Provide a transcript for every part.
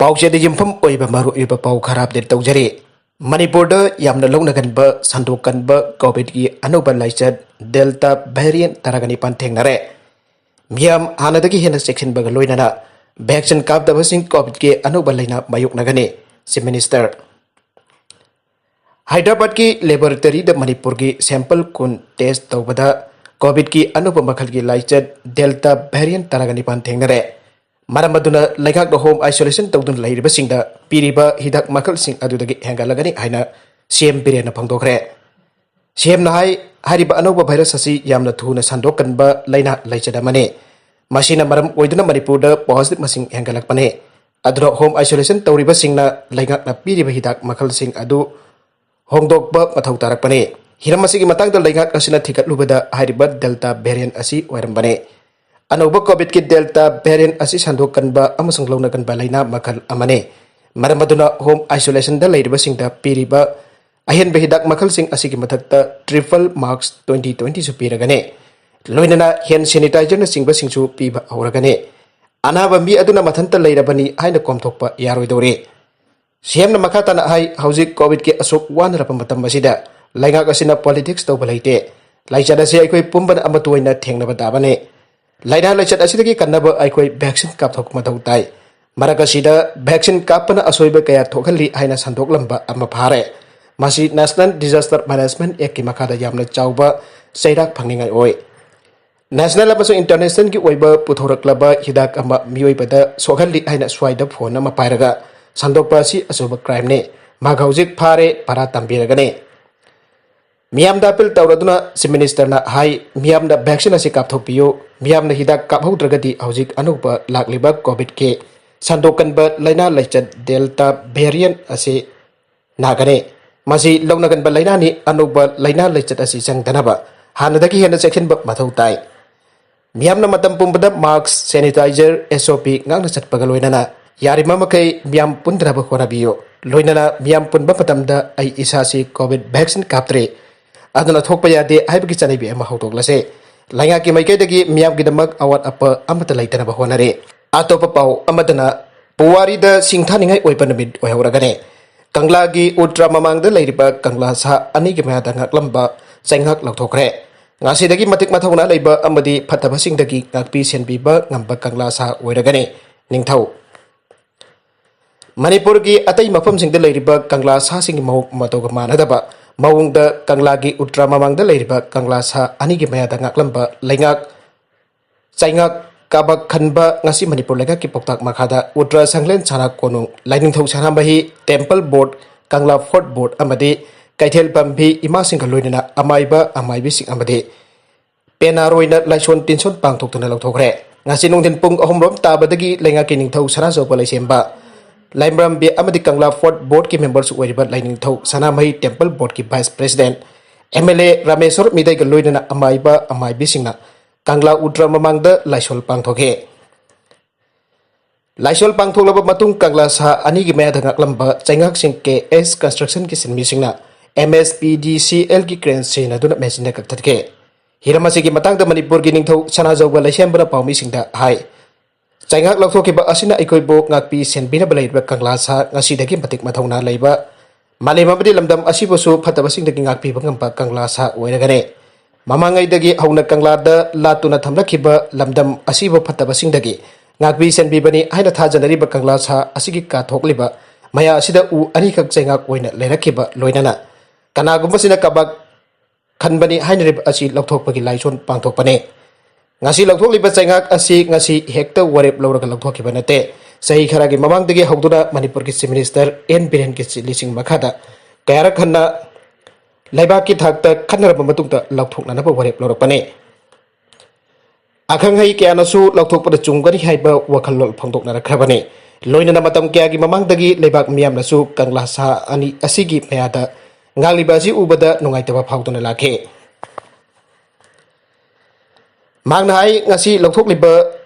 ꯄꯥꯎꯆꯦꯗ ꯌꯨꯝꯐꯝ ꯑꯣꯏꯕ ꯃꯔꯨꯑꯣꯏꯕ ꯄꯥꯎ ꯈꯔ ꯑꯞꯗꯦꯠ ꯇꯧꯖꯔꯤ꯫ ꯃꯅꯤꯄꯨꯔꯗ ꯌꯥꯝꯅ ꯂꯧꯅꯒꯟꯕ ꯁꯟꯗꯣꯛꯀꯟꯕ ꯀꯣꯚꯤꯗꯀꯤ ꯑꯅꯧꯕ ꯂꯥꯏꯆꯠ ꯗꯦꯜꯇꯥ ꯚꯦꯔꯤꯌꯦꯟꯠ ꯇꯔꯥꯒꯅꯤꯄꯥꯟ ꯊꯦꯡꯅꯔꯦ꯫ ꯃꯤꯌꯥꯝ ꯍꯥꯟꯅꯗꯒꯤ ꯍꯦꯟꯅ ꯆꯦꯛꯁꯤꯟꯕꯒ ꯂꯣꯏꯅꯅ ꯚꯦꯛꯁꯤꯟ ꯀꯥꯞꯇꯕꯁꯤꯡ ꯀꯣꯚꯤꯗꯀꯤ ꯑꯅꯧꯕ ꯂꯩꯅꯥ ꯃꯥꯌꯣꯛꯅꯒꯅꯤ꯫ ꯆꯤꯐ ꯃꯤꯅꯤꯁꯇꯔ ꯍꯥꯏꯗ꯭ꯔꯕꯥꯗꯀꯤ ꯂꯦꯕꯣꯔꯦꯇꯔꯤꯗ ꯃꯅꯤꯄꯨꯔꯒꯤ ꯁꯦꯝꯄꯜ 10 ꯇꯦꯁꯠ ꯇꯧꯕꯗ ꯀꯣꯚꯤꯗꯀꯤ ꯑꯅꯧꯕ ꯃꯈꯜꯒꯤ ꯂꯥꯏꯆꯠ ꯗꯦꯜꯇꯥ ꯚꯦꯔꯤꯌꯦꯟꯠ ꯇꯔꯥꯒꯅꯤꯄꯥꯟ ꯊꯦꯡꯅꯔꯦ꯫ ꯃꯔꯝ ꯑꯗꯨꯅ ꯂꯩꯉꯥꯛꯅ ꯍꯣꯝ ꯑꯥꯏꯁꯣꯂꯦꯁꯟ ꯇꯧꯗꯨꯅ ꯂꯩꯔꯤꯕꯁꯤꯡꯗ ꯄꯤꯔꯤꯕ ꯍꯤꯗꯥꯛ ꯃꯈꯜꯁꯤꯡ ꯑꯗꯨꯗꯒꯤ ꯍꯦꯟꯒꯠꯂꯒꯅꯤ ꯍꯥꯏꯅ ꯁꯤꯑꯦꯝ ꯕꯤꯔꯦꯟꯅ ꯐꯣꯡꯗꯣꯛꯈ꯭ꯔꯦ꯫ ꯁꯤꯑꯦꯝꯅ ꯍꯥꯏꯔꯤꯕ ꯑꯅꯧꯕ ꯚꯥꯏꯔꯁ ꯑꯁꯤ ꯌꯥꯝꯅ ꯊꯨꯅ ꯁꯟꯗꯣꯛꯀꯟꯕ ꯂꯩꯅꯥ ꯂꯥꯏꯆꯠ ꯑꯃꯅꯤ꯫ ꯃꯁꯤꯅ ꯃꯔꯝ ꯑꯣꯏꯗꯨꯅ ꯃꯅꯤꯄꯨꯔꯗ ꯄꯣꯖꯤꯇꯤꯚ ꯃꯁꯤꯡ ꯍꯦꯟꯒꯠꯂꯛꯄꯅꯤ꯫ ꯑꯗꯨꯅ ꯍꯣꯝ ꯑꯥꯏꯁꯣꯂꯦꯁꯟ ꯇꯧꯔꯤꯕꯁꯤꯡꯅ ꯂꯩꯉꯥꯛꯅ ꯄꯤꯔꯤꯕ ꯍꯤꯗꯥꯛ ꯃꯈꯜꯁꯤꯡ ꯑꯗꯨ ꯍꯣꯡꯗꯣꯛꯄ ꯃꯊꯧ ꯇꯥꯔꯛꯄꯅꯤ꯫ ꯍꯤꯔꯝ ꯑꯁꯤꯒꯤ ꯃꯇꯥꯡꯗ ꯂꯩꯉꯥꯛ ꯑꯁꯤꯅ ꯊꯤꯒꯠꯂꯨꯕꯗ ꯍꯥꯏꯔꯤꯕ ꯗꯦꯜꯇꯥ ꯚꯦꯔꯤꯌꯦꯟꯠ ꯑꯁꯤ ꯑꯣꯏꯔꯝꯕꯅꯤ꯫ ꯑꯅꯧꯕ ꯀꯣꯚꯤꯗꯀꯤ ꯗꯦꯜꯇꯥ ꯚꯦꯔꯤꯌꯦꯟꯠ ꯑꯁꯤ ꯁꯟꯗꯣꯛꯀꯟꯕ ꯑꯃꯁꯨꯡ ꯂꯧꯅꯒꯟꯕ ꯂꯩꯅꯥ ꯃꯈꯜ ꯑꯃꯅꯤ꯫ ꯃꯔꯝ ꯑꯗꯨꯅ ꯍꯣꯝ ꯑꯥꯏꯁꯣꯂꯦꯁꯟꯗ ꯂꯩꯔꯤꯕꯁꯤꯡꯗ ꯄꯤꯔꯤꯕ ꯑꯍꯦꯟꯕ ꯍꯤꯗꯥꯛ ꯃꯈꯜꯁꯤꯡ ꯑꯁꯤꯒꯤ ꯃꯊꯛꯇ ꯇ꯭ꯔꯤꯄꯜ ꯃꯥꯛꯁ 2020ꯁꯨ ꯄꯤꯔꯒꯅꯤ꯫ ꯂꯣꯏꯅꯅ ꯍꯦꯟ ꯁꯦꯅꯤꯇꯥꯏꯖꯔꯅꯆꯤꯡꯕꯁꯤꯡꯁꯨ ꯄꯤꯕ ꯍꯧꯔꯒꯅꯤ꯫ ꯑꯅꯥꯕ ꯃꯤ ꯑꯗꯨꯅ ꯃꯊꯟꯇ ꯂꯩꯔꯕꯅꯤ ꯍꯥꯏꯅ ꯀꯣꯝꯊꯣꯛꯄ ꯌꯥꯔꯣꯏꯗꯧꯔꯤ꯫ ꯁꯤꯑꯦꯝꯅ ꯃꯈꯥ ꯇꯥꯅ ꯍꯧꯖꯤꯛ ꯀꯣꯚꯤꯗꯀꯤ ꯑꯁꯨꯛ ꯋꯥꯅꯔꯕ ꯃꯇꯝ ꯑꯁꯤꯗ ꯂꯩꯉꯥꯛ ꯑꯁꯤꯅ ꯄꯣꯂꯤꯇꯤꯛꯁ ꯇꯧꯕ ꯂꯩꯇꯦ꯫ ꯂꯥꯏꯆꯠ ꯑꯁꯤ ꯑꯩꯈꯣꯏ ꯄꯨꯝꯕꯅ ꯑꯃꯠꯇ ꯑꯣꯏꯅ ꯊꯦꯡꯅꯕ ꯇꯥꯕꯅꯤ꯫ ꯂꯩꯅꯥ ꯂꯥꯏꯆꯠ ꯑꯁꯤꯗꯒꯤ ꯀꯟꯅꯕ ꯑꯩꯈꯣꯏ ꯚꯦꯛꯁꯤꯟ ꯀꯥꯞꯊꯣꯛꯄ ꯃꯊꯧ ꯇꯥꯏ꯫ ꯃꯔꯛ ꯑꯁꯤꯗ ꯚꯦꯛꯁꯤꯟ ꯀꯥꯞꯄꯅ ꯑꯁꯣꯏꯕ ꯀꯌꯥ ꯊꯣꯛꯍꯜꯂꯤ ꯍꯥꯏꯅ ꯁꯟꯗꯣꯛꯂꯝꯕ ꯑꯃ ꯐꯥꯔꯦ꯫ ꯃꯁꯤ ꯅꯦꯁꯅꯦꯜ ꯗꯤꯖꯥꯁꯇꯔ ꯃꯦꯅꯦꯖꯃꯦꯟꯠ ꯑꯦꯛꯠꯀꯤ ꯃꯈꯥꯗ ꯌꯥꯝꯅ ꯆꯥꯎꯕ ꯆꯩꯔꯥꯛ ꯐꯪꯅꯤꯡꯉꯥꯏ ꯑꯣꯏ꯫ ꯅꯦꯁꯅꯦꯜ ꯑꯃꯁꯨꯡ ꯏꯟꯇꯔꯅꯦꯁꯅꯦꯜꯒꯤ ꯑꯣꯏꯕ ꯄꯨꯊꯣꯔꯛꯂꯕ ꯍꯤꯗꯥꯛ ꯑꯃ ꯃꯤꯑꯣꯏꯕꯗ ꯁꯣꯛꯍꯜꯂꯤ ꯍꯥꯏꯅ ꯁ꯭ꯋꯥꯏꯗ ꯐꯣꯟ ꯑꯃ ꯄꯥꯏꯔꯒ ꯁꯟꯗꯣꯛꯄ ꯑꯁꯤ ꯑꯆꯧꯕ ꯀ꯭ꯔꯥꯏꯝꯅꯤ꯫ ꯃꯍꯥꯛ ꯍꯧꯖꯤꯛ ꯐꯥꯔꯦ, ꯄꯔꯥ ꯇꯝꯕꯤꯔꯒꯅꯤ꯫ ꯃꯤꯌꯥꯝꯗ ꯑꯄꯤꯜ ꯇꯧꯔꯗꯨꯅ ꯆꯤꯐ ꯃꯤꯅꯤꯁꯇꯔꯅ ꯃꯤꯌꯥꯝꯗ ꯚꯦꯛꯁꯤꯟ ꯑꯁꯤ ꯀꯥꯞꯊꯣꯛꯄꯤꯌꯨ꯫ ꯃꯤꯌꯥꯝꯅ ꯍꯤꯗꯥꯛ ꯀꯥꯞꯍꯧꯗ꯭ꯔꯒꯗꯤ ꯍꯧꯖꯤꯛ ꯑꯅꯧꯕ ꯂꯥꯛꯂꯤꯕ ꯀꯣꯚꯤꯗꯀꯤ ꯁꯟꯗꯣꯛꯀꯟꯕ ꯂꯩꯅꯥ ꯂꯥꯏꯆꯠ ꯗꯦꯜꯇꯥ ꯚꯦꯔꯤꯌꯦꯟꯠ ꯑꯁꯤ ꯅꯥꯒꯅꯤ꯫ ꯃꯁꯤ ꯂꯧꯅꯒꯟꯕ ꯂꯩꯅꯥꯅꯤ꯫ ꯑꯅꯧꯕ ꯂꯩꯅꯥ ꯂꯥꯏꯆꯠ ꯑꯁꯤ ꯆꯪꯗꯅꯕ ꯍꯥꯟꯅꯗꯒꯤ ꯍꯦꯟꯅ ꯆꯦꯛꯁꯤꯟꯕ ꯃꯊꯧ ꯇꯥꯏ꯫ ꯃꯤꯌꯥꯝꯅ ꯃꯇꯝ ꯄꯨꯝꯕꯗ ꯃꯥꯛꯁ, ꯁꯦꯅꯤꯇꯥꯏꯖꯔ, SOP ꯉꯥꯛꯅ ꯆꯠꯄꯒ ꯂꯣꯏꯅꯅ ꯌꯥꯔꯤꯕ ꯃꯈꯩ ꯃꯤꯌꯥꯝ ꯄꯨꯟꯗꯅꯕ ꯍꯣꯠꯅꯕꯤꯌꯨ꯫ ꯂꯣꯏꯅꯅ ꯃꯤꯌꯥꯝ ꯄꯨꯟꯕ ꯃꯇꯝꯗ ꯑꯩ ꯏꯁꯥꯁꯤ ꯀꯣꯚꯤꯗ ꯚꯦꯛꯁꯤꯟ ꯀꯥꯞꯇ꯭ꯔꯤ, ꯑꯗꯨꯅ ꯊꯣꯛꯄ ꯌꯥꯗꯦ ꯍꯥꯏꯕꯒꯤ ꯆꯠꯅꯕꯤ ꯑꯃ ꯍꯧꯗꯣꯛꯂꯁꯤ꯫ ꯂꯩꯉꯥꯛꯀꯤ ꯃꯥꯏꯀꯩꯗꯒꯤ ꯃꯤꯌꯥꯝꯒꯤꯗꯃꯛ ꯑꯋꯥꯠ ꯑꯄ ꯑꯃꯠꯇ ꯂꯩꯇꯅꯕ ꯍꯣꯠꯅꯔꯤ꯫ ꯑꯇꯣꯞꯄ ꯄꯥꯎ ꯑꯃꯗꯅ ꯄꯨꯋꯥꯔꯤꯗ ꯁꯤꯡꯊꯥꯅꯤꯡꯉꯥꯏ ꯑꯣꯏꯕ ꯅꯨꯃꯤꯠ ꯑꯣꯏꯍꯧꯔꯒꯅꯤ꯫ ꯀꯪꯂꯥꯒꯤ ꯎꯜꯇ꯭ꯔꯥ ꯃꯃꯥꯡꯗ ꯂꯩꯔꯤꯕ ꯀꯪꯂꯥ ꯁꯥ ꯑꯅꯤꯒꯤ ꯃꯌꯥꯗ ꯉꯥꯛꯂꯝꯕ ꯆꯩꯉꯥꯛ ꯂꯧꯊꯣꯛꯈ꯭ꯔꯦ꯫ ꯉꯁꯤꯗꯒꯤ ꯃꯇꯤꯛ ꯃꯊꯧꯅꯥ ꯂꯩꯕ ꯑꯃꯗꯤ ꯐꯠꯇꯕꯁꯤꯡꯗꯒꯤ ꯉꯥꯛꯄꯤ ꯁꯦꯟꯕꯤꯕ ꯉꯝꯕ ꯀꯪꯂꯥ ꯁꯥ ꯑꯣꯏꯔꯒꯅꯤ꯫ ꯅꯤꯡꯊꯧ ꯃꯅꯤꯄꯨꯔꯒꯤ ꯑꯇꯩ ꯃꯐꯝꯁꯤꯡꯗ ꯂꯩꯔꯤꯕ ꯀꯪꯂꯥ ꯁꯥꯁꯤꯡꯒꯤ ꯃꯑꯣꯡ ꯃꯇꯧꯒ ꯃꯥꯟꯅꯗꯕ ꯃꯑꯣꯡꯗ ꯀꯪꯂꯥꯒꯤ ꯎꯜꯇ꯭ꯔꯥ ꯃꯃꯥꯡꯗ ꯂꯩꯔꯤꯕ ꯀꯪꯂꯥ ꯁꯥ ꯑꯅꯤꯒꯤ ꯃꯌꯥꯗ ꯉꯥꯛꯂꯝꯕ ꯆꯩꯉꯥꯛ ꯀꯥꯕꯛ ꯈꯟꯕ ꯉꯁꯤ ꯃꯅꯤꯄꯨꯔ ꯂꯩꯉꯥꯛꯀꯤ ꯄꯥꯎꯇꯥꯛ ꯃꯈꯥꯗ ꯎꯜꯇ꯭ꯔꯥ ꯁꯪꯂꯦꯟ ꯁꯅꯥ ꯀꯣꯅꯨꯡ Lainingthou Sanamahi temple board, Kangla fort board ꯑꯃꯗꯤ ꯀꯩꯊꯦꯜ ꯄꯥꯝꯕꯤ ꯏꯃꯥꯁꯤꯡꯒ ꯂꯣꯏꯅꯅ ꯑꯃꯥꯏꯕ ꯑꯃꯥꯏꯕꯤꯁꯤꯡ ꯑꯃꯗꯤ ꯄꯦꯅꯥꯔꯣꯏꯅ ꯂꯥꯏꯁꯣꯟ ꯇꯤꯟꯁꯣꯟ ꯄꯥꯡꯊꯣꯛꯇꯨꯅ ꯂꯧꯊꯣꯛꯈ꯭ꯔꯦ꯫ ꯉꯁꯤ ꯅꯨꯡꯊꯤꯟ ꯄꯨꯡ 3 ꯇꯥꯕꯗꯒꯤ ꯂꯩꯉꯥꯛꯀꯤ ꯅꯤꯡꯊꯧ ꯁꯅꯥꯆꯧꯕ ꯂꯩꯁꯦꯝꯕ ꯂꯥꯏꯃꯔꯝꯕꯤ ꯑꯃꯗꯤ ꯀꯪꯂꯥ ꯐꯣꯔꯠ ꯕꯣꯔꯗꯀꯤ ꯃꯦꯝꯕꯔꯁꯨ ꯑꯣꯏꯔꯤꯕ ꯂꯥꯏꯅꯤꯡꯊꯧ ꯁꯅꯥꯃꯍꯤ ꯇꯦꯝꯄꯜ ꯕꯣꯔꯗꯀꯤ ꯚꯥꯏꯁ ꯄ꯭ꯔꯦꯁꯤꯗꯦꯟꯠ MLA ꯔꯥꯃꯦꯁ꯭ꯋꯔ ꯃꯤꯗꯩꯒ ꯂꯣꯏꯅꯅ ꯑꯃꯥꯏꯕ ꯑꯃꯥꯏꯕꯤꯁꯤꯡꯅ ꯀꯪꯂꯥ ꯎꯜꯇ꯭ꯔꯥ ꯃꯃꯥꯡꯗ ꯂꯥꯏꯁꯣꯜ ꯄꯥꯡꯊꯣꯛꯈꯤ꯫ ꯂꯥꯏꯁꯣꯜ ꯄꯥꯡꯊꯣꯛꯂꯕ ꯃꯇꯨꯡ ꯀꯪꯂꯥ ꯁꯥ ꯑꯅꯤꯒꯤ ꯃꯌꯥꯗ ꯉꯥꯛꯂꯝꯕ ꯆꯩꯉꯥꯛꯁꯤꯡ KS ꯀꯟꯁꯇ꯭ꯔꯛꯁꯟꯒꯤ ꯁꯤꯟꯃꯤꯁꯤꯡꯅ MSPDCLꯒꯤ ꯀ꯭ꯔꯦꯟ ꯁꯤꯖꯤꯟꯅꯗꯨꯅ ꯃꯦꯆꯤꯟꯅ ꯀꯛꯊꯠꯈꯤ꯫ ꯍꯤꯔꯝ ꯑꯁꯤꯒꯤ ꯃꯇꯥꯡꯗ ꯃꯅꯤꯄꯨꯔꯒꯤ ꯅꯤꯡꯊꯧ ꯁꯅꯥꯖꯧꯕ ꯂꯩꯁꯦꯝꯕꯅ ꯄꯥꯎꯃꯤꯁꯤꯡꯗ ꯆꯩꯉꯥꯛ ꯂꯧꯊꯣꯛꯈꯤꯕ ꯑꯁꯤꯅ ꯑꯩꯈꯣꯏꯕꯨ ꯉꯥꯛꯄꯤ ꯁꯦꯟꯕꯤꯅꯕ ꯂꯩꯔꯤꯕ ꯀꯪꯂꯥ ꯁꯥ ꯉꯁꯤꯗꯒꯤ ꯃꯇꯤꯛ ꯃꯊꯧꯅꯥ ꯂꯩꯕ, ꯃꯥꯂꯦꯝ ꯑꯃꯗꯤ ꯂꯝꯗꯝ ꯑꯁꯤꯕꯨꯁꯨ ꯐꯠꯇꯕꯁꯤꯡꯗꯒꯤ ꯉꯥꯛꯄꯤꯕ ꯉꯝꯕ ꯀꯪꯂꯥ ꯁꯥ ꯑꯣꯏꯔꯒꯅꯤ꯫ ꯃꯃꯥꯡꯉꯩꯗꯒꯤ ꯍꯧꯅ ꯀꯪꯂꯥꯗ ꯂꯥꯠꯇꯨꯅ ꯊꯝꯂꯛꯈꯤꯕ ꯂꯝꯗꯝ ꯑꯁꯤꯕꯨ ꯐꯠꯇꯕꯁꯤꯡꯗꯒꯤ ꯉꯥꯛꯄꯤ ꯁꯦꯟꯕꯤꯕꯅꯤ ꯍꯥꯏꯅ ꯊꯥꯖꯅꯔꯤꯕ ꯀꯪꯂꯥ ꯁꯥ ꯑꯁꯤꯒꯤ ꯀꯥꯊꯣꯛꯂꯤꯕ ꯃꯌꯥ ꯑꯁꯤꯗ ꯑꯅꯤꯈꯛ ꯆꯩꯉꯥꯛ ꯑꯣꯏꯅ ꯂꯩꯔꯛꯈꯤꯕ ꯂꯣꯏꯅꯅ ꯀꯅꯥꯒꯨꯝꯕꯁꯤꯅ ꯀꯥꯕꯛ ꯈꯟꯕꯅꯤ ꯍꯥꯏꯅꯔꯤꯕ ꯑꯁꯤ ꯂꯧꯊꯣꯛꯄꯒꯤ ꯂꯥꯏꯁꯣꯟ ꯄꯥꯡꯊꯣꯛꯄꯅꯤ꯫ ꯉꯁꯤ ꯂꯧꯊꯣꯛꯂꯤꯕ ꯆꯩꯉꯥꯛ ꯑꯁꯤ ꯉꯁꯤ ꯍꯦꯛꯇ ꯋꯥꯔꯦꯞ ꯂꯧꯔꯒ ꯂꯧꯊꯣꯛꯈꯤꯕ ꯅꯠꯇꯦ꯫ ꯆꯍꯤ ꯈꯔꯒꯤ ꯃꯃꯥꯡꯗꯒꯤ ꯍꯧꯗꯨꯅ ꯃꯅꯤꯄꯨꯔꯒꯤ ꯆꯤꯐ ꯃꯤꯅꯤꯁꯇꯔ N ꯕꯤꯔꯦꯟꯒꯤ ꯂꯤꯁꯤꯡ ꯃꯈꯥꯗ ꯀꯌꯥꯔꯛ ꯍꯟꯅ ꯂꯩꯕꯥꯛꯀꯤ ꯊꯥꯛꯇ ꯈꯟꯅꯔꯕ ꯃꯇꯨꯡꯗ ꯂꯧꯊꯣꯛꯅꯅꯕ ꯋꯥꯔꯦꯞ ꯂꯧꯔꯛꯄꯅꯤ꯫ ꯑꯈꯪ ꯑꯍꯩ ꯀꯌꯥꯅꯁꯨ ꯂꯧꯊꯣꯛꯄꯗ ꯆꯨꯝꯒꯅꯤ ꯍꯥꯏꯕ ꯋꯥꯈꯜꯂꯣꯟ ꯐꯣꯡꯗꯣꯛꯅꯔꯛꯈ꯭ꯔꯕꯅꯤ꯫ ꯂꯣꯏꯅꯅ ꯃꯇꯝ ꯀꯌꯥꯒꯤ ꯃꯃꯥꯡꯗꯒꯤ ꯂꯩꯕꯥꯛ ꯃꯤꯌꯥꯝꯅꯁꯨ ꯀꯪꯂꯥ ꯁꯥ ꯑꯅꯤ ꯑꯁꯤꯒꯤ ꯃꯌꯥꯗ ꯉꯥꯛꯂꯤꯕ ꯑꯁꯤ ꯎꯕꯗ ꯅꯨꯡꯉꯥꯏꯇꯕ ꯐꯥꯎꯗꯨꯅ ꯂꯥꯛꯈꯤ꯫ ꯃꯍꯥꯛꯅ ꯉꯁꯤ ꯂꯧꯊꯣꯛꯂꯤꯕ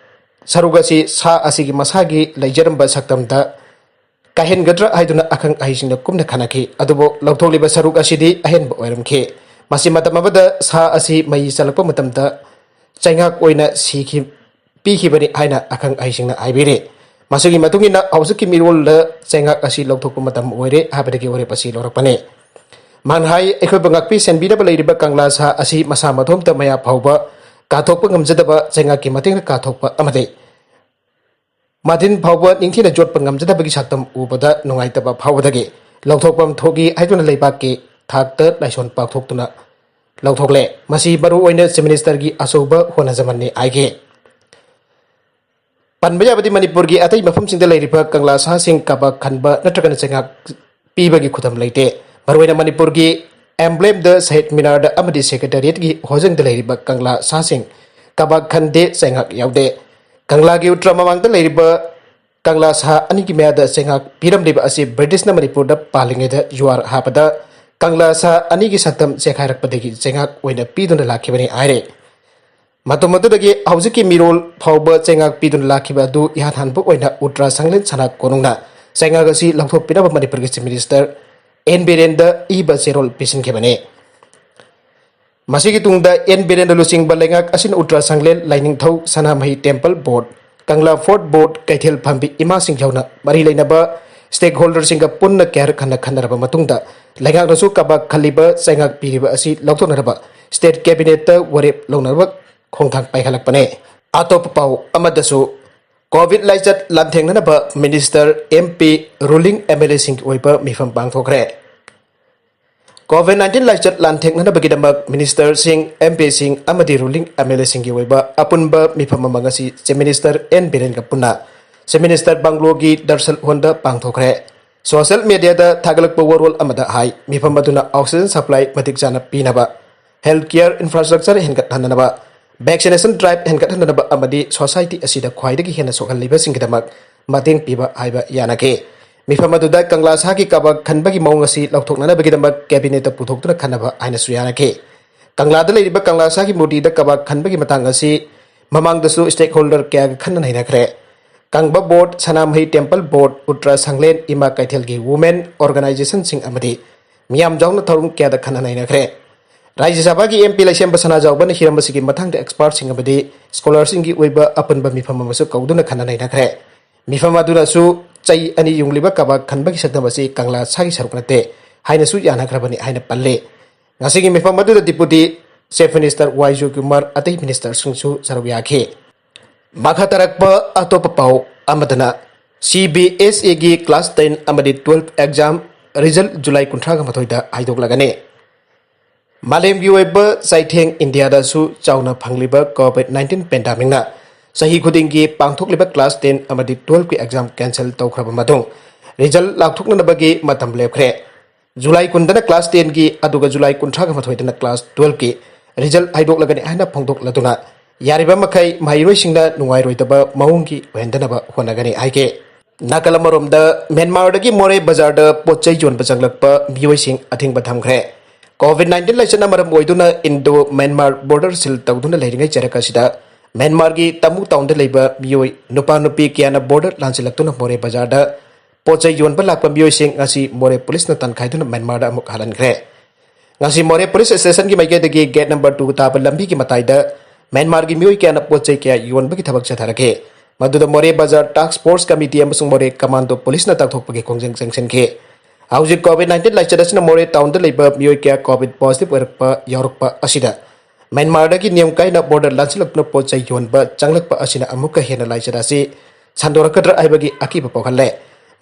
ꯁꯔꯨꯛ ꯑꯁꯤ ꯁꯥ ꯑꯁꯤꯒꯤ ꯃꯁꯥꯒꯤ ꯂꯩꯖꯔꯝꯕ ꯁꯛꯇꯝꯗ ꯀꯥꯏꯍꯟꯒꯗ꯭ꯔꯥ ꯍꯥꯏꯗꯨꯅ ꯑꯈꯪ ꯑꯍꯩꯁꯤꯡꯅ ꯀꯨꯞꯅ ꯈꯟꯅꯈꯤ꯫ ꯑꯗꯨꯕꯨ ꯂꯧꯊꯣꯛꯂꯤꯕ ꯁꯔꯨꯛ ꯑꯁꯤꯗꯤ ꯑꯍꯦꯟꯕ ꯑꯣꯏꯔꯝꯈꯤ꯫ ꯃꯁꯤ ꯃꯇꯝ ꯑꯃꯗ ꯁꯥ ꯑꯁꯤ ꯃꯩ ꯆꯜꯂꯛꯄ ꯃꯇꯝꯗ ꯆꯩꯉꯥꯛ ꯑꯣꯏꯅ ꯄꯤꯈꯤꯕꯅꯤ ꯍꯥꯏꯅ ꯑꯈꯪ ꯑꯍꯩꯁꯤꯡꯅ ꯍꯥꯏꯕꯤꯔꯤ꯫ ꯃꯁꯤꯒꯤ ꯃꯇꯨꯡ ꯏꯟꯅ ꯍꯧꯖꯤꯛꯀꯤ ꯃꯤꯔꯣꯜꯗ ꯆꯩꯉꯥꯛ ꯑꯁꯤ ꯂꯧꯊꯣꯛꯄ ꯃꯇꯝ ꯑꯣꯏꯔꯦ ꯍꯥꯏꯕꯗꯒꯤ ꯋꯥꯔꯦꯞ ꯑꯁꯤ ꯂꯧꯔꯛꯄꯅꯤ꯫ ꯃꯥꯅ ꯍꯥꯏ ꯑꯩꯈꯣꯏꯕꯨ ꯉꯥꯛꯄꯤ ꯁꯦꯟꯕꯤꯅꯕ ꯂꯩꯔꯤꯕ ꯀꯪꯂꯥ ꯁꯥ ꯑꯁꯤ ꯃꯁꯥ ꯃꯊꯣꯝꯇ ꯃꯌꯥ ꯐꯥꯎꯕ ꯀꯥꯊꯣꯛꯄ ꯉꯝꯖꯗꯕ ꯆꯩꯉꯥꯛꯀꯤ ꯃꯇꯦꯡꯅ ꯀꯥꯊꯣꯛꯄ ꯑꯃꯗꯤ ꯃꯗꯤꯟ ꯐꯥꯎꯕ ꯅꯤꯡꯊꯤꯅ ꯖꯣꯠꯄ ꯉꯝꯖꯗꯕꯒꯤ ꯁꯛꯇꯝ ꯎꯕꯗ ꯅꯨꯡꯉꯥꯏꯇꯕ ꯐꯥꯎꯕꯗꯒꯤ ꯂꯧꯊꯣꯛꯐꯝ ꯊꯣꯛꯏ ꯍꯥꯏꯗꯨꯅ ꯂꯩꯕꯥꯛꯀꯤ ꯊꯥꯛꯇ ꯂꯥꯏꯁꯣꯟ ꯄꯥꯛꯊꯣꯛꯇꯨꯅ ꯂꯧꯊꯣꯛꯂꯦ꯫ ꯃꯁꯤ ꯃꯔꯨꯑꯣꯏꯅ ꯆꯤꯐ ꯃꯤꯅꯤꯁꯇꯔꯒꯤ ꯑꯆꯧꯕ ꯍꯣꯠꯅꯖꯃꯟꯅꯤ ꯍꯥꯏꯈꯤ꯫ ꯄꯟꯕ ꯌꯥꯕꯗꯤ ꯃꯅꯤꯄꯨꯔꯒꯤ ꯑꯇꯩ ꯃꯐꯝꯁꯤꯡꯗ ꯂꯩꯔꯤꯕ ꯀꯪꯂꯥ ꯁꯥꯁꯤꯡ ꯀꯥꯕꯛ ꯈꯟꯕ ꯅꯠꯇ꯭ꯔꯒꯅ ꯆꯩꯉꯥꯛ ꯄꯤꯕꯒꯤ ꯈꯨꯗꯝ ꯂꯩꯇꯦ꯫ ꯃꯔꯨꯑꯣꯏꯅ ꯃꯅꯤꯄꯨꯔꯒꯤ ꯑꯦꯝꯕ꯭ꯂꯦꯝꯗ ꯁꯍꯤꯗ ꯃꯤꯅꯥꯔꯗ ꯑꯃꯗꯤ ꯁꯦꯀ꯭ꯔꯦꯇꯔꯤꯌꯦꯠꯀꯤ ꯍꯣꯖꯪꯗ ꯂꯩꯔꯤꯕ ꯀꯪꯂꯥ ꯁꯥꯁꯤꯡ ꯀꯥꯕꯛ ꯈꯟꯗꯦ, ꯆꯩꯉꯥꯛ ꯌꯥꯎꯗꯦ꯫ ꯀꯪꯂꯥꯒꯤ ꯎꯇ꯭ꯔ ꯃꯃꯥꯡꯗ ꯂꯩꯔꯤꯕ ꯀꯪꯂꯥ ꯁꯥ ꯑꯅꯤꯒꯤ ꯃꯌꯥꯗ ꯆꯩꯉꯥꯛ ꯄꯤꯔꯝꯂꯤꯕ ꯑꯁꯤ ꯕ꯭ꯔꯤꯇꯤꯁꯅ ꯃꯅꯤꯄꯨꯔꯗ ꯄꯥꯜꯂꯤꯉꯩꯗ ꯖꯨꯋꯥꯔ ꯍꯥꯞꯄꯗ ꯀꯪꯂꯥ ꯁꯥ ꯑꯅꯤꯒꯤ ꯁꯛꯇꯝ ꯆꯦꯈꯥꯏꯔꯛꯄꯗꯒꯤ ꯆꯩꯉꯥꯛ ꯑꯣꯏꯅ ꯄꯤꯗꯨꯅ ꯂꯥꯛꯈꯤꯕꯅꯤ ꯍꯥꯏꯔꯦ꯫ ꯃꯇꯝ ꯑꯗꯨꯗꯒꯤ ꯍꯧꯖꯤꯛꯀꯤ ꯃꯤꯔꯣꯜ ꯐꯥꯎꯕ ꯆꯩꯉꯥꯛ ꯄꯤꯗꯨꯅ ꯂꯥꯛꯈꯤꯕ ꯑꯗꯨ ꯏꯍꯥꯟ ꯍꯥꯟꯕ ꯑꯣꯏꯅ ꯎꯇ꯭ꯔ ꯁꯪꯂꯦꯟ ꯁꯅꯥ ꯀꯣꯅꯨꯡꯅ ꯆꯩꯉꯥꯛ ꯑꯁꯤ ꯂꯧꯊꯣꯛꯄꯤꯅꯕ ꯃꯅꯤꯄꯨꯔꯒꯤ ꯆꯤꯐ ꯃꯤꯅꯤꯁꯇꯔ ꯑꯦꯟ ꯕꯤꯔꯦꯟꯗ ꯏꯕ ꯆꯦꯔꯣꯜ ꯄꯤꯁꯤꯟꯈꯤꯕꯅꯤ꯫ ꯃꯁꯤꯒꯤ ꯇꯨꯡꯗ ꯑꯦꯟ ꯕꯤꯔꯦꯟꯗ ꯂꯨꯆꯤꯡꯕ ꯂꯩꯉꯥꯛ ꯑꯁꯤꯅ Utra Shanglen, Lainingthou Sanamahi temple board, Kangla fort board, ꯀꯩꯊꯦꯜ ꯐꯝꯕꯤ ꯏꯃꯥꯁꯤꯡ ꯌꯥꯎꯅ ꯃꯔꯤ ꯂꯩꯅꯕ ꯁ꯭ꯇꯦꯛ ꯍꯣꯜꯗꯔꯁꯤꯡꯒ ꯄꯨꯟꯅ ꯀꯌꯥꯔꯛ ꯍꯟꯅ ꯈꯟꯅꯔꯕ ꯃꯇꯨꯡꯗ ꯂꯩꯉꯥꯛꯅꯁꯨ ꯀꯥꯕꯛ ꯈꯜꯂꯤꯕ ꯆꯩꯉꯥꯛ ꯄꯤꯔꯤꯕ ꯑꯁꯤ ꯂꯧꯊꯣꯛꯅꯅꯕ ꯁ꯭ꯇꯦꯠ ꯀꯦꯕꯤꯅꯦꯠꯇ ꯋꯥꯔꯦꯞ ꯂꯧꯅꯕ ꯈꯣꯡꯊꯥꯡ ꯄꯥꯏꯈꯠꯂꯛꯄꯅꯤ꯫ ꯑꯇꯣꯞꯄ ꯄꯥꯎ ꯑꯃꯗꯁꯨ ꯀꯣꯚꯤꯗ ꯂꯥꯏꯆꯠ ꯂꯥꯟꯊꯦꯡꯅꯅꯕ ꯃꯤꯅꯤꯁꯇꯔ, MP, ꯔꯨꯂꯤꯡ MLA ꯁꯤꯡꯒꯤ ꯑꯣꯏꯕ ꯃꯤꯐꯝ ꯄꯥꯡꯊꯣꯛꯈ꯭ꯔꯦ꯫ ꯀꯣꯚꯤꯗ-19 ꯂꯥꯏꯆꯠ ꯂꯥꯟꯊꯦꯡꯅꯅꯕꯒꯤꯗꯃꯛ ꯃꯤꯅꯤꯁꯇꯔꯁꯤꯡ, MPꯁꯤꯡ ꯑꯃꯗꯤ ꯔꯨꯂꯤꯡ MLA ꯁꯤꯡꯒꯤ ꯑꯣꯏꯕ ꯑꯄꯨꯟꯕ ꯃꯤꯐꯝ ꯑꯃ ꯉꯁꯤ ꯆꯤꯐ ꯃꯤꯅꯤꯁꯇꯔ ꯑꯦꯟ ꯕꯤꯔꯦꯟꯒ ꯄꯨꯟꯅ ꯆꯤꯐ ꯃꯤꯅꯤꯁꯇꯔ ꯕꯪꯒ꯭ꯂꯣꯒꯤ ꯗꯔꯁꯟ ꯍꯣꯜꯗ ꯄꯥꯡꯊꯣꯛꯈ꯭ꯔꯦ꯫ ꯁꯣꯁꯤꯌꯦꯜ ꯃꯤडिꯌꯥꯗ ꯊꯥꯒꯠꯂꯛꯄ ꯋꯥꯔꯣꯜ ꯑꯃꯗ ꯍꯥꯏ ꯃꯤꯐꯝ ꯑꯗꯨꯅ ꯑꯣꯛꯁꯤꯖꯦꯟ ꯁꯄ꯭ꯂꯥꯏ ꯃꯇꯤꯛ ꯆꯥꯅ ꯄꯤꯅꯕ, ꯍꯦꯜꯊ ꯀꯦꯌꯔ ꯏꯟꯐ꯭ꯔꯥꯁꯇ꯭ꯔꯛꯆꯔ ꯍꯦꯟꯒꯠꯍꯟꯅꯕ, ꯚꯦꯛꯁꯤꯅꯦꯁꯟ ꯗ꯭राꯏꯚ ꯍꯦꯟꯒꯠꯍꯟꯅꯕ ꯑꯃꯗꯤ ꯁꯣꯁꯥꯏꯇꯤ ꯑꯁꯤꯗ ꯈ꯭ꯋꯥꯏꯗꯒꯤ ꯍꯦꯟꯅ ꯁꯣꯛꯍꯜꯂꯤꯕꯁꯤꯡꯒꯤꯗꯃꯛ ꯃꯇꯦꯡ ꯄꯤꯕ ꯍꯥꯏꯕ ꯌꯥꯅꯈꯤ꯫ ꯃꯤꯐꯝ ꯑꯗꯨꯗ ꯀꯪꯂꯥ ꯁꯥꯒꯤ ꯀꯥꯕꯛ ꯈꯟꯕꯒꯤ ꯃꯑꯣꯡ ꯑꯁꯤ ꯂꯧꯊꯣꯛꯅꯅꯕꯒꯤꯗꯃꯛ ꯀꯦꯕꯤꯅꯦꯠꯇ ꯄꯨꯊꯣꯛꯇꯨꯅ ꯈꯟꯅꯕ ꯍꯥꯏꯅꯁꯨ ꯌꯥꯅꯈꯤ꯫ ꯀꯪꯂꯥꯗ ꯂꯩꯔꯤꯕ ꯀꯪꯂꯥ ꯁꯥꯒꯤ ꯃꯨꯔꯇꯤꯗ ꯀꯥꯕꯛ ꯈꯟꯕꯒꯤ ꯃꯇꯥꯡ ꯑꯁꯤ ꯃꯃꯥꯡꯗꯁꯨ ꯁ꯭ꯇꯦꯛ ꯍꯣꯜꯗꯔ ꯀꯌꯥꯒ ꯈꯟꯅ ꯅꯩꯅꯈ꯭ꯔꯦ꯫ ꯀꯪꯕ board, Sanamahi temple board, Uttar ꯁꯪꯂꯦꯟ, ꯏꯃꯥ ꯀꯩꯊꯦꯜꯒꯤ ꯋꯨꯃꯦꯟ ꯑꯣꯔꯒꯅꯥꯏꯖꯦꯁꯟꯁꯤꯡ ꯑꯃꯗꯤ ꯃꯤꯌꯥꯝ ꯌꯥꯎꯅ ꯊꯧꯔꯝ ꯀꯌꯥꯗ ꯈꯟꯅ ꯅꯩꯅꯈ꯭ꯔꯦ꯫ ꯔꯥꯖ꯭य ꯁꯚꯥꯒꯤ MP ꯂꯩꯁꯦꯝꯕ ꯁꯅꯥꯖꯥꯎꯕꯅ ꯍꯤꯔꯝ ꯑꯁꯤꯒꯤ ꯃꯇꯥꯡꯗ ꯑꯦꯛꯁꯄꯔꯠꯁꯤꯡ ꯑꯃꯗꯤ ꯁ꯭ꯀꯣꯂꯔꯁꯤꯡꯒꯤ ꯑꯣꯏꯕ ꯑꯄꯨꯟꯕ ꯃꯤꯐꯝ ꯑꯃꯁꯨ ꯀꯧꯗꯨꯅ ꯈꯟꯅ ꯅꯩꯅꯈ꯭ꯔꯦ꯫ ꯃꯤꯐꯝ ꯑꯗꯨꯅꯁꯨ ꯆꯩ ꯑꯅꯤ ꯌꯨꯡꯂꯤꯕ ꯀꯥꯕꯛ ꯈꯟꯕꯒꯤ ꯁꯛꯇꯝ ꯑꯁꯤ ꯀꯪꯂꯥ ꯁꯥꯒꯤ ꯁꯔꯨꯛ ꯅꯠꯇꯦ ꯍꯥꯏꯅꯁꯨ ꯌꯥꯅꯈ꯭ꯔꯕꯅꯤ ꯍꯥꯏꯅ ꯄꯜꯂꯤ꯫ ꯉꯁꯤꯒꯤ ꯃꯤꯐꯝ ꯑꯗꯨꯗ deputy chief minister Y. Jaykumar ꯑꯇꯩ ꯃꯤꯅꯤꯁꯇꯔꯁꯤꯡꯁꯨ ꯁꯔꯨꯛ ꯌꯥꯈꯤ꯫ ꯃꯈꯥ ꯇꯥꯔꯛꯄ ꯑꯇꯣꯞꯄ ꯄꯥꯎ ꯑꯃꯗꯅ CBSEꯒꯤ ꯀ꯭ꯂꯥꯁ 10 ꯑꯃꯗꯤ 12 ꯑꯦꯛꯖꯥꯝ ꯔꯤꯖꯜ ꯖꯨꯂꯥꯏ 31ꯗ ꯍꯥꯏꯗꯣꯛꯂꯒꯅꯤ꯫ ꯃꯥꯂꯦꯝꯒꯤ ꯑꯣꯏꯕ ꯆꯩꯊꯦꯡ ꯏꯟꯗꯤꯌꯥꯗꯁꯨ ꯆꯥꯎꯅ ꯐꯪꯂꯤꯕ ꯀꯣꯚꯤꯗ-19 ꯄꯦꯟꯗꯦꯃꯤꯛꯅ ꯆꯍꯤ ꯈꯨꯗꯤꯡꯒꯤ ꯄꯥꯡꯊꯣꯛꯂꯤꯕ ꯀ꯭ꯂꯥꯁ 10 ꯑꯃꯗꯤ 12ꯒꯤ ꯑꯦꯛꯖꯥꯝ ꯀꯦꯟꯁꯦꯜ ꯇꯧꯈ꯭ꯔꯕ ꯃꯇꯨꯡ ꯔꯤꯖꯜ ꯂꯥꯎꯊꯣꯛꯅꯅꯕꯒꯤ ꯃꯇꯝ ꯂꯦꯞꯈ꯭ꯔꯦ꯫ ꯖꯨꯂꯥꯏ 10ꯗꯅ ꯀ꯭ꯂꯥꯁ 10ꯒꯤ ꯑꯗꯨꯒ ꯖꯨꯂꯥꯏ 31ꯗꯅ ꯀ꯭ꯂꯥꯁ 12ꯒꯤ ꯔꯤꯖꯜ ꯍꯥꯏꯗꯣꯛꯂꯒꯅꯤ ꯍꯥꯏꯅ ꯐꯣꯡꯗꯣꯛꯂꯗꯨꯅ ꯌꯥꯔꯤꯕ ꯃꯈꯩ ꯃꯍꯩꯔꯣꯏꯁꯤꯡꯅ ꯅꯨꯡꯉꯥꯏꯔꯣꯏꯗꯕ ꯃꯑꯣꯡꯒꯤ ꯑꯣꯏꯍꯟꯗꯅꯕ ꯍꯣꯠꯅꯒꯅꯤ ꯍꯥꯏꯈꯤ꯫ ꯅꯥꯀꯜ ꯑꯃꯔꯣꯝꯗ ꯃ꯭ꯌꯥꯟꯃꯥꯔꯗꯒꯤ ꯃꯣꯔꯦ ꯕꯖꯥꯔꯗ ꯄꯣꯠꯆꯩ ꯌꯣꯟꯕ ꯆꯪꯂꯛꯄ ꯃꯤꯑꯣꯏꯁꯤꯡ ꯑꯊꯤꯡꯕ ꯊꯝꯈ꯭ꯔꯦ꯫ ꯀꯣꯚꯤꯗ-19 ꯂꯥꯏꯆꯠꯅ ꯃꯔꯝ ꯑꯣꯏꯗꯨꯅ ꯏꯟꯗꯣ-ꯃ꯭ꯌꯥꯟꯃꯥꯔ ꯕꯣꯔꯗꯔ ꯁꯤꯜ ꯇꯧꯗꯨꯅ ꯂꯩꯔꯤꯉꯩ ꯆꯩꯔꯛ ꯑꯁꯤꯗ ꯃ꯭ꯌꯥꯟꯃꯥꯔꯒꯤ ꯇꯃꯨ ꯇꯥꯎꯟꯗ ꯂꯩꯕ ꯃꯤꯑꯣꯏ ꯅꯨꯄꯥ-ꯅꯨꯄꯤ ꯀꯌꯥꯅ ꯕꯣꯔꯗꯔ ꯂꯥꯟꯁꯤꯜꯂꯛꯇꯨꯅ ꯃꯣꯔꯦ ꯕꯖꯥꯔꯗ ꯄꯣꯠꯆꯩ ꯌꯣꯟꯕ ꯂꯥꯛꯄ ꯃꯤꯑꯣꯏꯁꯤꯡ ꯉꯁꯤ ꯃꯣꯔꯦ ꯄꯨꯂꯤꯁꯅ ꯇꯥꯟꯈꯥꯏꯗꯨꯅ ꯃ꯭ꯌꯥꯟꯃꯥꯔꯗ ꯑꯃꯨꯛ ꯍꯜꯍꯟꯈ꯭ꯔꯦ꯫ ꯉꯁꯤ ꯃꯣꯔꯦ ꯄꯨꯂꯤꯁ ꯁ꯭ꯇꯦꯁꯟꯒꯤ ꯃꯥꯏꯀꯩꯗꯒꯤ ꯒꯦꯠ ꯅꯝꯕꯔ 2 ꯇꯥꯕ ꯂꯝꯕꯤꯒꯤ ꯃꯇꯥꯏꯗ ꯃ꯭ꯌꯥꯟꯃꯥꯔꯒꯤ ꯃꯤꯑꯣꯏ ꯀꯌꯥꯅ ꯄꯣꯠꯆꯩ ꯀꯌꯥ ꯌꯣꯟꯕꯒꯤ ꯊꯕꯛ ꯆꯠꯊꯔꯛꯈꯤ꯫ ꯃꯗꯨꯗ ꯃꯣꯔꯦ ꯕꯖꯥꯔ ꯇꯥꯛꯁ ꯐꯣꯔꯁ ꯀꯃꯤꯇꯤ ꯑꯃꯁꯨꯡ ꯃꯣꯔꯦ ꯀꯃꯥꯟꯗꯣ ꯄꯨꯂꯤꯁꯅ ꯇꯥꯛꯊꯣꯛꯄꯒꯤ ꯈꯣꯡꯖꯪ ꯆꯪꯁꯤꯟꯈꯤ꯫ ꯍꯧꯖꯤꯛ ꯀꯣꯚꯤꯗ-19 ꯂꯥꯏꯆꯠ ꯑꯁꯤꯅ ꯃꯣꯔꯦ ꯇꯥꯎꯟꯗ ꯂꯩꯕ ꯃꯤꯑꯣꯏ ꯀꯌꯥ ꯀꯣꯚꯤꯗ ꯄꯣꯖꯤꯇꯤꯚ ꯌꯥꯎꯔꯛꯄ ꯑꯁꯤꯗ ꯃ꯭ꯌꯥꯟꯃꯥꯔꯗꯒꯤ ꯅꯤꯌꯝ ꯀꯥꯏꯅ ꯕꯣꯔꯗꯔ ꯂꯥꯟꯁꯤꯜꯂꯛꯇꯨꯅ ꯄꯣꯠꯆꯩ ꯌꯣꯟꯕ ꯆꯪꯂꯛꯄ ꯑꯁꯤꯅ ꯑꯃꯨꯛꯀ ꯍꯦꯟꯅ ꯂꯥꯏꯆꯠ ꯑꯁꯤ ꯁꯟꯗꯣꯔꯛꯀꯗ꯭ꯔꯥ ꯍꯥꯏꯕꯒꯤ ꯑꯀꯤꯕ ꯄꯣꯛꯍꯜꯂꯦ꯫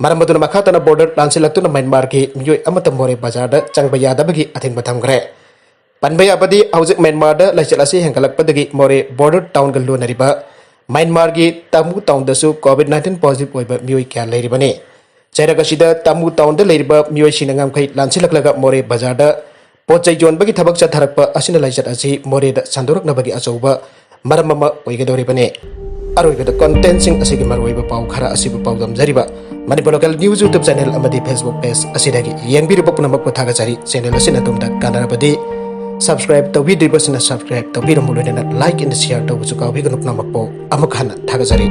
ꯃꯔꯝ ꯑꯗꯨꯅ ꯃꯈꯥ ꯇꯥꯅ ꯕꯣꯔꯗꯔ ꯂꯥꯟꯁꯤꯜꯂꯛꯇꯨꯅ ꯃ꯭ꯌꯥꯟꯃꯥꯔꯒꯤ ꯃꯤꯑꯣꯏ ꯑꯃꯠꯇ ꯃꯣꯔꯦ ꯕꯖꯥꯔꯗ ꯆꯪꯕ ꯌꯥꯗꯕꯒꯤ ꯑꯊꯤꯡꯕ ꯊꯝꯈ꯭ꯔꯦ꯫ ꯄꯟꯕ ꯌꯥꯕꯗꯤ ꯍꯧꯖꯤꯛ ꯃ꯭ꯌꯥꯟꯃꯥꯔꯗ ꯂꯥꯏꯆꯠ ꯑꯁꯤ ꯍꯦꯟꯒꯠꯂꯛꯄꯗꯒꯤ ꯃꯣꯔꯦ ꯕꯣꯔꯗꯔ ꯇꯥꯎꯟꯒ ꯂꯣꯟꯅꯔꯤꯕ ꯃ꯭ꯌꯥꯟꯃꯥꯔꯒꯤ ꯇꯃꯨ ꯇꯥꯎꯟꯗꯁꯨ ꯀꯣꯚꯤꯗ-19 ꯄꯣꯖꯤꯇꯤꯚ ꯑꯣꯏꯕ ꯃꯤꯑꯣꯏ ꯀꯌꯥ ꯂꯩꯔꯤꯕꯅꯤ꯫ ꯆꯩꯔꯛ ꯑꯁꯤꯗ ꯇꯃꯨ ꯇꯥꯎꯟꯗ ꯂꯩꯔꯤꯕ ꯃꯤꯑꯣꯏꯁꯤꯡꯅ ꯉꯝꯈꯩ ꯂꯥꯟꯁꯤꯜꯂꯛꯂꯒ ꯃꯣꯔꯦ ꯕꯖꯥꯔꯗ ꯄꯣꯠꯆꯩ ꯌꯣꯟꯕꯒꯤ ꯊꯕꯛ ꯆꯠꯊꯔꯛꯄ ꯑꯁꯤꯅ ꯂꯥꯏꯆꯠ ꯑꯁꯤ ꯃꯣꯔꯦꯗ ꯁꯟꯗꯣꯔꯛꯅꯕꯒꯤ ꯑꯆꯧꯕ ꯃꯔꯝ ꯑꯃ ꯑꯣꯏꯒꯗꯧꯔꯤꯕꯅꯤ꯫ ꯑꯔꯣꯏꯕꯗ ꯀꯟꯇꯦꯟꯠꯁꯤꯡ ꯑꯁꯤꯒꯤ ꯃꯔꯨꯑꯣꯏꯕ ꯄꯥꯎ ꯈꯔ ꯑꯁꯤꯕꯨ ꯄꯥꯎꯗꯝꯖꯔꯤꯕ Manipur local news YouTube channel ꯑꯃꯗꯤ ꯐꯦꯁꯕꯨꯛ ꯄꯦꯖ ꯑꯁꯤꯗꯒꯤ ꯌꯦꯡꯕꯤꯔꯤꯕ ꯄꯨꯝꯅꯃꯛꯄꯨ ꯊꯥꯒꯠꯆꯔꯤ꯫ ꯆꯦꯅꯦꯜ ꯑꯁꯤꯅ ꯑꯗꯣꯝꯗ ꯀꯥꯟꯅꯔꯕꯗꯤ ꯁꯕꯁꯀ꯭राꯏꯕ ꯇꯧꯕꯤꯗ꯭ꯔꯤꯕꯁꯤꯡꯅ ꯁꯕꯁꯀ꯭राꯏꯕ ꯇꯧꯕꯤꯔꯝꯃꯨ, ꯂꯣꯏꯅꯅ ꯂꯥꯏꯛ ꯑꯦꯟड ꯁꯦꯌꯔ ꯇꯧꯕꯁꯨ ꯀꯥꯎꯕꯤꯒꯅꯨ꯫ ꯄꯨꯝꯅꯃꯛꯄꯨ ꯑꯃꯨꯛ ꯍꯟꯅ ꯊꯥꯒꯠꯆꯔꯤ꯫